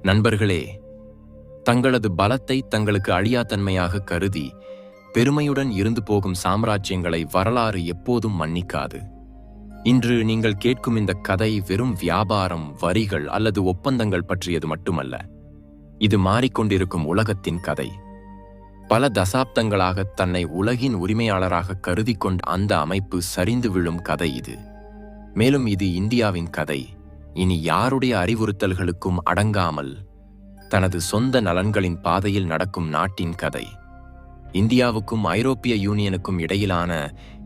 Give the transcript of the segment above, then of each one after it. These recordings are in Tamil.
நண்பர்களே, தங்களது பலத்தை தங்களுக்கு அழியாத்தன்மையாக கருதி பெருமையுடன் இருந்து போகும் சாம்ராஜ்யங்களை வரலாறு எப்போதும் மன்னிக்காது. இன்று நீங்கள் கேட்கும் இந்த கதை வெறும் வியாபாரம், வரிகள் அல்லது ஒப்பந்தங்கள் பற்றியது மட்டுமல்ல. இது மாறிக்கொண்டிருக்கும் உலகத்தின் கதை. பல தசாப்தங்களாக தன்னை உலகின் உரிமையாளராக கருதி கொண்ட அந்த அமைப்பு சரிந்து விழும் கதை இது. மேலும் இது இந்தியாவின் கதை. இனி யாருடைய அறிவுறுத்தல்களுக்கும் அடங்காமல் தனது சொந்த நலன்களின் பாதையில் நடக்கும் நாட்டின் கதை. இந்தியாவுக்கும் ஐரோப்பிய யூனியனுக்கும் இடையிலான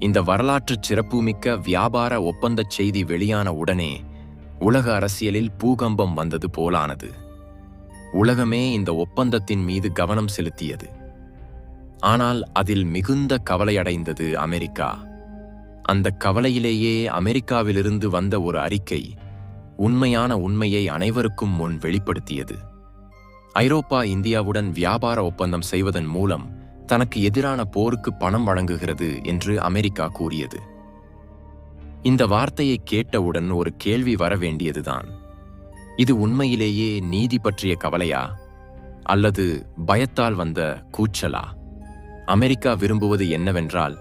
இந்த வரலாற்று சிறப்புமிக்க வியாபார ஒப்பந்தச் செய்தி வெளியான உடனே உலக அரசியலில் பூகம்பம் வந்தது போலானது. உலகமே இந்த ஒப்பந்தத்தின் மீது கவனம் செலுத்தியது. ஆனால் அதில் மிகுந்த கவலையடைந்தது அமெரிக்கா. அந்த கவலையிலேயே அமெரிக்காவிலிருந்து வந்த ஒரு அறிக்கை உண்மையான உண்மையை அனைவருக்கும் முன் வெளிப்படுத்தியது. ஐரோப்பா இந்தியாவுடன் வியாபார ஒப்பந்தம் செய்வதன் மூலம் தனக்கு எதிரான போருக்கு பணம் வழங்குகிறது என்று அமெரிக்கா கூறியது. இந்த வார்த்தையை கேட்டவுடன் ஒரு கேள்வி வர வேண்டியதுதான். இது உண்மையிலேயே நீதி பற்றிய கவலையா அல்லது பயத்தால் வந்த கூச்சலா? அமெரிக்கா விரும்புவது என்னவென்றால்,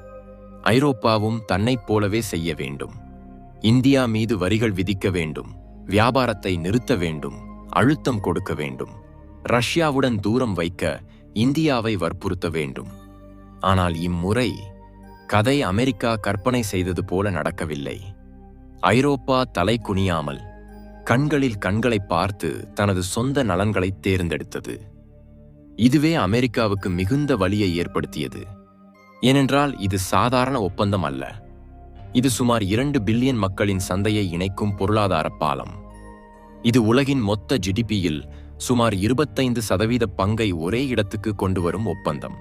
ஐரோப்பாவும் தன்னைப் போலவே செய்ய வேண்டும். இந்தியா மீது வரிகள் விதிக்க வேண்டும், வியாபாரத்தை நிறுத்த வேண்டும், அழுத்தம் கொடுக்க வேண்டும், ரஷ்யாவுடன் தூரம் வைக்க இந்தியாவை வற்புறுத்த வேண்டும். ஆனால் இம்முறை கதை அமெரிக்கா கற்பனை செய்தது போல நடக்கவில்லை. ஐரோப்பா தலை குனியாமல் கண்களில் கண்களை பார்த்து தனது சொந்த நலன்களை தேர்ந்தெடுத்தது. இதுவே அமெரிக்காவுக்கு மிகுந்த வலியை ஏற்படுத்தியது. ஏனென்றால் இது சாதாரண ஒப்பந்தம் அல்ல. இது சுமார் 2 பில்லியன் மக்களின் சந்தையை இணைக்கும் பொருளாதார பாலம். இது உலகின் மொத்த ஜிடிபியில் சுமார் 25% பங்கை ஒரே இடத்துக்கு கொண்டு வரும் ஒப்பந்தம்.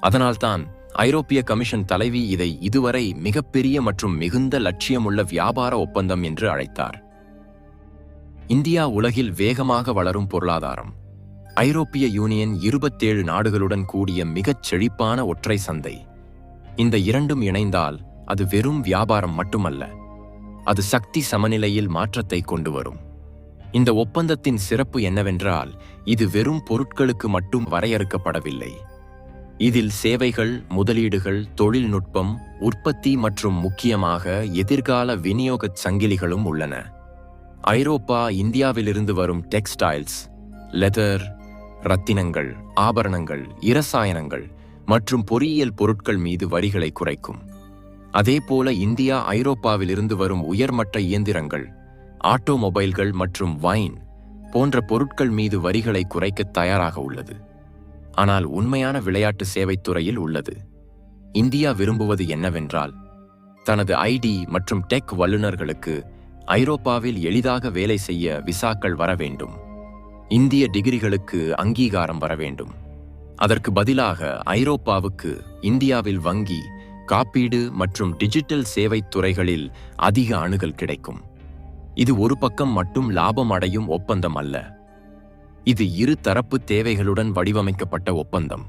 அதனால்தான் ஐரோப்பிய கமிஷன் தலைவி இதை இதுவரை மிகப்பெரிய மற்றும் மிகுந்த லட்சியமுள்ள வியாபார ஒப்பந்தம் என்று அழைத்தார். இந்தியா உலகில் வேகமாக வளரும் பொருளாதாரம். ஐரோப்பிய யூனியன் 27 நாடுகளுடன் கூடிய மிகச் செழிப்பான ஒற்றை சந்தை. இந்த இரண்டும் இணைந்தால் அது வெறும் வியாபாரம் மட்டுமல்ல, அது சக்தி சமநிலையில் மாற்றத்தை கொண்டு வரும். இந்த ஒப்பந்தத்தின் சிறப்பு என்னவென்றால், இது வெறும் பொருட்களுக்கு மட்டும் வரையறுக்கப்படவில்லை. இதில் சேவைகள், முதலீடுகள், தொழில்நுட்பம், உற்பத்தி மற்றும் முக்கியமாக எதிர்கால விநியோகச் சங்கிலிகளும் உள்ளன. ஐரோப்பா இந்தியாவிலிருந்து வரும் டெக்ஸ்டைல்ஸ், லெதர், ரத்தினங்கள், ஆபரணங்கள், இரசாயனங்கள் மற்றும் பொறியியல் பொருட்கள் மீது வரிகளை குறைக்கும். அதேபோல இந்தியா ஐரோப்பாவிலிருந்து வரும் உயர்மட்ட இயந்திரங்கள், ஆட்டோமொபைல்கள் மற்றும் வைன் போன்ற பொருட்கள் மீது வரிகளை குறைக்க தயாராக உள்ளது. ஆனால் உண்மையான விளையாட்டு சேவைத்துறையில் உள்ளது. இந்தியா விரும்புவது என்னவென்றால், தனது ஐடி மற்றும் டெக் வல்லுநர்களுக்கு ஐரோப்பாவில் எளிதாக வேலை செய்ய விசாக்கள் வர வேண்டும். இந்திய டிகிரிகளுக்கு அங்கீகாரம் வர வேண்டும். அதற்கு பதிலாக ஐரோப்பாவுக்கு இந்தியாவில் வங்கி, காப்பீடு மற்றும் டிஜிட்டல் சேவை துறைகளில் அதிக அணுகல் கிடைக்கும். இது ஒரு பக்கம் மட்டும் லாபம் அடையும் ஒப்பந்தம் அல்ல. இது இரு தரப்பு தேவைகளுடன் வடிவமைக்கப்பட்ட ஒப்பந்தம்.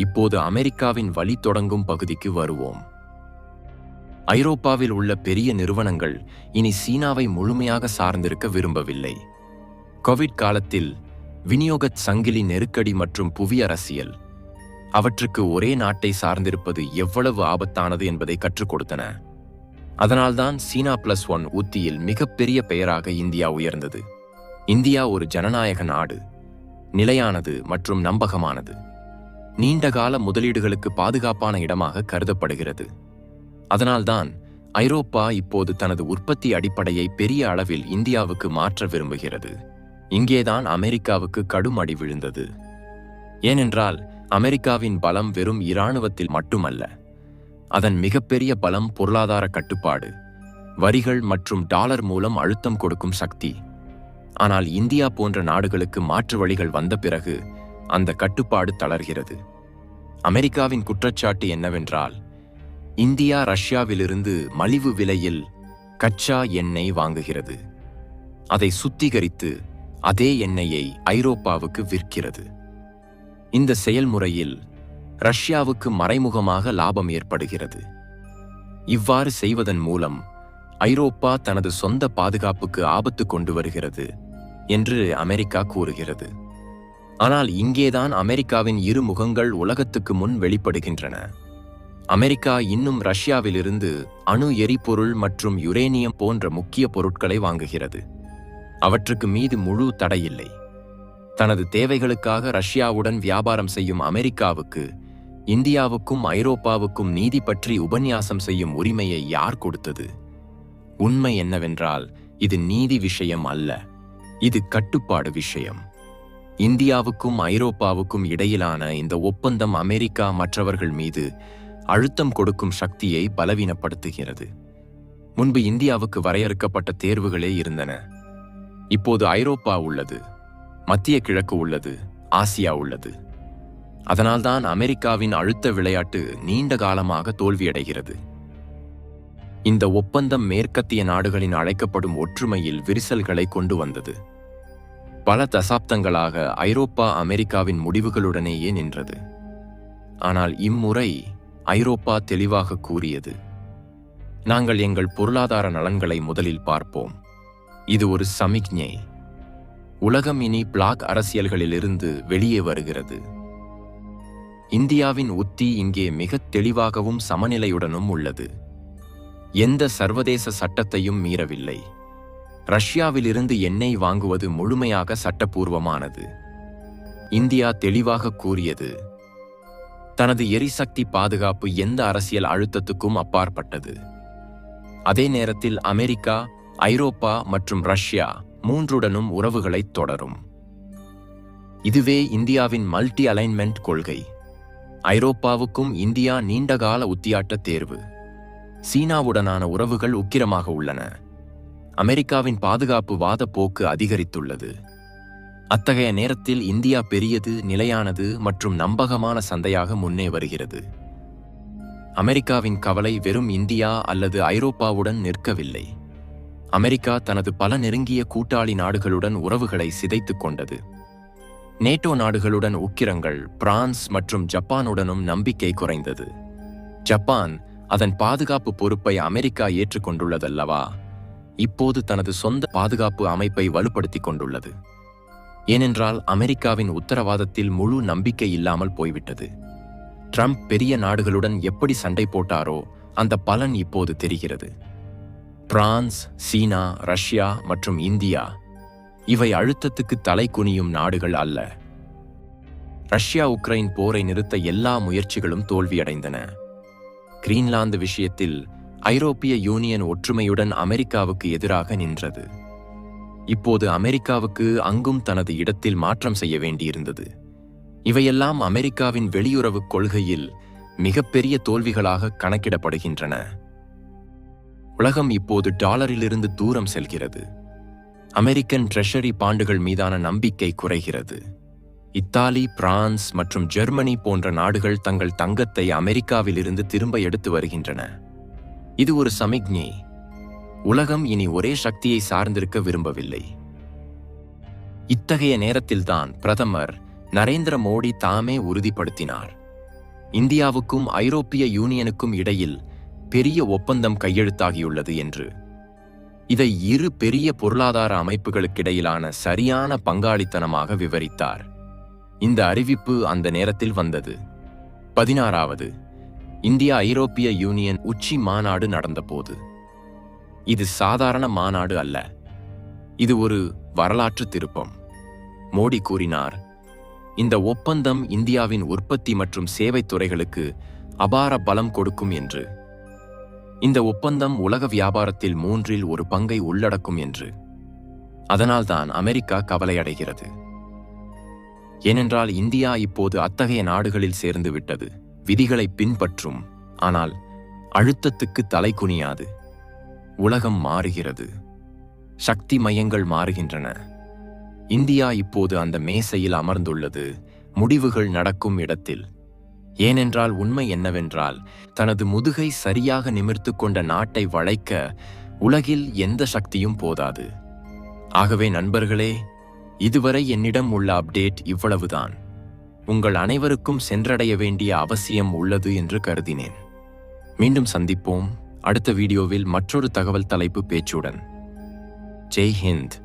இப்போது அமெரிக்காவின் வழி தொடங்கும் பகுதிக்கு வருவோம். ஐரோப்பாவில் உள்ள பெரிய நிறுவனங்கள் இனி சீனாவை முழுமையாக சார்ந்திருக்க விரும்பவில்லை. கோவிட் காலத்தில் விநியோகச் சங்கிலி நெருக்கடி மற்றும் புவி அரசியல் அவற்றுக்கு ஒரே நாட்டை சார்ந்திருப்பது எவ்வளவு ஆபத்தானது என்பதை கற்றுக் கொடுத்தன. அதனால்தான் சீனா +1 உத்தியில் மிகப்பெரிய பெயராக இந்தியா உயர்ந்தது. இந்தியா ஒரு ஜனநாயக நாடு, நிலையானது மற்றும் நம்பகமானது. நீண்டகால முதலீடுகளுக்கு பாதுகாப்பான இடமாக கருதப்படுகிறது. அதனால்தான் ஐரோப்பா இப்போது தனது உற்பத்தி அடிப்படையை பெரிய அளவில் இந்தியாவுக்கு மாற்ற விரும்புகிறது. இங்கேதான் அமெரிக்காவுக்கு கடும் அடி விழுந்தது. ஏனென்றால் அமெரிக்காவின் பலம் வெறும் இராணுவத்தில் மட்டுமல்ல, அதன் மிகப்பெரிய பலம் பொருளாதார கட்டுப்பாடு, வரிகள் மற்றும் டாலர் மூலம் அழுத்தம் கொடுக்கும் சக்தி. ஆனால் இந்தியா போன்ற நாடுகளுக்கு மாற்று வழிகள் வந்த பிறகு அந்த கட்டுப்பாடு தளர்கிறது. அமெரிக்காவின் குற்றச்சாட்டு என்னவென்றால், இந்தியா ரஷ்யாவிலிருந்து மலிவு விலையில் கச்சா எண்ணெய் வாங்குகிறது, அதை சுத்திகரித்து அதே எண்ணெயை ஐரோப்பாவுக்கு விற்கிறது. இந்த செயல்முறையில் ரஷ்யாவுக்கு மறைமுகமாக லாபம் ஏற்படுகிறது. இவ்வாறு செய்வதன் மூலம் ஐரோப்பா தனது சொந்த பாதுகாப்புக்கு ஆபத்து கொண்டு வருகிறது. என்று அமெரிக்கா கூறுகிறது. ஆனால் இங்கேதான் அமெரிக்காவின் இரு முகங்கள் உலகத்துக்கு முன் வெளிப்படுகின்றன. அமெரிக்கா இன்னும் ரஷ்யாவிலிருந்து அணு எரிபொருள் மற்றும் யுரேனியம் போன்ற முக்கிய பொருட்களை வாங்குகிறது. அவற்றுக்கு மீது முழு தடையில்லை. தனது தேவைகளுக்காக ரஷ்யாவுடன் வியாபாரம் செய்யும் அமெரிக்காவுக்கு இந்தியாவுக்கும் ஐரோப்பாவுக்கும் நீதி பற்றி உபன்யாசம் செய்யும் உரிமையை யார் கொடுத்தது? உண்மை என்னவென்றால் இது நீதி விஷயம் அல்ல, இது கட்டுப்பாடு விஷயம். இந்தியாவுக்கும் ஐரோப்பாவுக்கும் இடையிலான இந்த ஒப்பந்தம் அமெரிக்கா மற்றவர்கள் மீது அழுத்தம் கொடுக்கும் சக்தியை பலவீனப்படுத்துகிறது. முன்பு இந்தியாவுக்கு வரையறுக்கப்பட்ட தேர்வுகளே இருந்தன. இப்போது ஐரோப்பா உள்ளது, மத்திய கிழக்கு உள்ளது, ஆசியா உள்ளது. அதனால்தான் அமெரிக்காவின் அழுத்த விளையாட்டு நீண்ட காலமாக தோல்வியடைகிறது. இந்த ஒப்பந்தம் மேற்கத்திய நாடுகளின் அழைக்கப்படும் ஒற்றுமையில் விரிசல்களை கொண்டு வந்தது. பல தசாப்தங்களாக ஐரோப்பா அமெரிக்காவின் முடிவுகளுடனேயே நின்றது. ஆனால் இம்முறை ஐரோப்பா தெளிவாக கூறியது, நாங்கள் எங்கள் பொருளாதார நலன்களை முதலில் பார்ப்போம். இது ஒரு சமிக்ஞை. உலகம் இனி பிளாக் அரசியல்களிலிருந்து வெளியே வருகிறது. இந்தியாவின் உத்தி இங்கே மிக தெளிவாகவும் சமநிலையுடனும் உள்ளது. எந்த சர்வதேச சட்டத்தையும் மீறவில்லை. ரஷ்யாவிலிருந்து எண்ணெய் வாங்குவது முழுமையாக சட்டப்பூர்வமானது. இந்தியா தெளிவாக கூறியது, தனது எரிசக்தி பாதுகாப்பு எந்த அரசியல் அழுத்தத்துக்கும் அப்பாற்பட்டது. அதே நேரத்தில் அமெரிக்கா, ஐரோப்பா மற்றும் ரஷ்யா மூன்றுடனும் உறவுகளை தொடரும். இதுவே இந்தியாவின் மல்டி அலைன்மெண்ட் கொள்கை. ஐரோப்பாவுக்கும் இந்தியா நீண்டகால உத்தியாட்ட தேர்வு. சீனாவுடனான உறவுகள் உக்கிரமாக உள்ளன. அமெரிக்காவின் பாதுகாப்பு வாத போக்கு அதிகரித்துள்ளது. அத்தகைய நேரத்தில் இந்தியா பெரியது, நிலையானது மற்றும் நம்பகமான சந்தையாக முன்னே வருகிறது. அமெரிக்காவின் கவலை வெறும் இந்தியா அல்லது ஐரோப்பாவுடன் நிற்கவில்லை. அமெரிக்கா தனது பல நெருங்கிய கூட்டாளி நாடுகளுடன் உறவுகளை சிதைத்துக் கொண்டது. நேட்டோ நாடுகளுடன் உக்கிரங்கள், பிரான்ஸ் மற்றும் ஜப்பானுடனும் நம்பிக்கை குறைந்தது. ஜப்பான் அதன் பாதுகாப்பு பொறுப்பை அமெரிக்கா ஏற்றுக்கொண்டுள்ளதல்லவா? இப்போது தனது சொந்த பாதுகாப்பு அமைப்பை வலுப்படுத்திக் கொண்டுள்ளது. ஏனென்றால் அமெரிக்காவின் உத்தரவாதத்தில் முழு நம்பிக்கை இல்லாமல் போய்விட்டது. ட்ரம்ப் பெரிய நாடுகளுடன் எப்படி சண்டை போட்டாரோ அந்த பலன் இப்போது தெரிகிறது. பிரான்ஸ், சீனா, ரஷ்யா மற்றும் இந்தியா இவை அழுத்தத்துக்கு தலை குனியும் நாடுகள் அல்ல. ரஷ்யா உக்ரைன் போரை நிறுத்த எல்லா முயற்சிகளும் தோல்வியடைந்தன. கிரீன்லாந்து விஷயத்தில் ஐரோப்பிய யூனியன் ஒற்றுமையுடன் அமெரிக்காவுக்கு எதிராக நின்றது. இப்போது அமெரிக்காவுக்கு அங்கும் தனது இடத்தில் மாற்றம் செய்ய வேண்டியிருந்தது. இவையெல்லாம் அமெரிக்காவின் வெளியுறவுக் கொள்கையில் மிகப்பெரிய தோல்விகளாக கணக்கிடப்படுகின்றன. உலகம் இப்போது டாலரிலிருந்து தூரம் செல்கிறது. அமெரிக்கன் ட்ரெஷரி பாண்டுகள் மீதான நம்பிக்கை குறைகிறது. இத்தாலி, பிரான்ஸ் மற்றும் ஜெர்மனி போன்ற நாடுகள் தங்கள் தங்கத்தை அமெரிக்காவிலிருந்து திரும்ப எடுத்து வருகின்றன. இது ஒரு சமிக்ஞை. உலகம் இனி ஒரே சக்தியை சார்ந்திருக்க விரும்பவில்லை. இத்தகைய நேரத்தில்தான் பிரதமர் நரேந்திர மோடி தாமே உறுதிப்படுத்தினார், இந்தியாவுக்கும் ஐரோப்பிய யூனியனுக்கும் இடையில் பெரிய ஒப்பந்தம் கையெழுத்தாகியுள்ளது என்று. இதை இரு பெரிய பொருளாதார அமைப்புகளுக்கிடையிலான சரியான பங்காளித்தனமாக விவரித்தார். இந்த அறிவிப்பு அந்த நேரத்தில் வந்தது. 16வது இந்தியா ஐரோப்பிய யூனியன் உச்சி மாநாடு நடந்தபோது. இது சாதாரண மாநாடு அல்ல, இது ஒரு வரலாற்று திருப்பம். மோடி கூறினார், இந்த ஒப்பந்தம் இந்தியாவின் உற்பத்தி மற்றும் சேவைத் துறைகளுக்கு அபார பலம் கொடுக்கும் என்று. இந்த ஒப்பந்தம் உலக வியாபாரத்தில் 1/3 பங்கை உள்ளடக்கும் என்று. அதனால்தான் அமெரிக்கா கவலையடைகிறது. ஏனென்றால் இந்தியா இப்போது அத்தகைய நாடுகளில் சேர்ந்து விட்டது. விதிகளை பின்பற்றும், ஆனால் அழுத்தத்துக்கு தலை குனியாது. உலகம் மாறுகிறது, சக்தி மையங்கள் மாறுகின்றன. இந்தியா இப்போது அந்த மேசையில் அமர்ந்துள்ளது, முடிவுகள் நடக்கும் இடத்தில். ஏனென்றால் உண்மை என்னவென்றால், தனது முதுகை சரியாக நிமிர்த்து கொண்ட நாட்டை வளைக்க உலகில் எந்த சக்தியும் போதாது. ஆகவே நண்பர்களே, இதுவரை என்னிடம் உள்ள அப்டேட் இவ்வளவுதான். உங்கள் அனைவருக்கும் சென்றடைய வேண்டிய அவசியம் உள்ளது என்று கருதினேன். மீண்டும் சந்திப்போம் அடுத்த வீடியோவில் மற்றொரு தகவல் தலைப்பு பேச்சுடன். ஜெய் ஹிந்த்.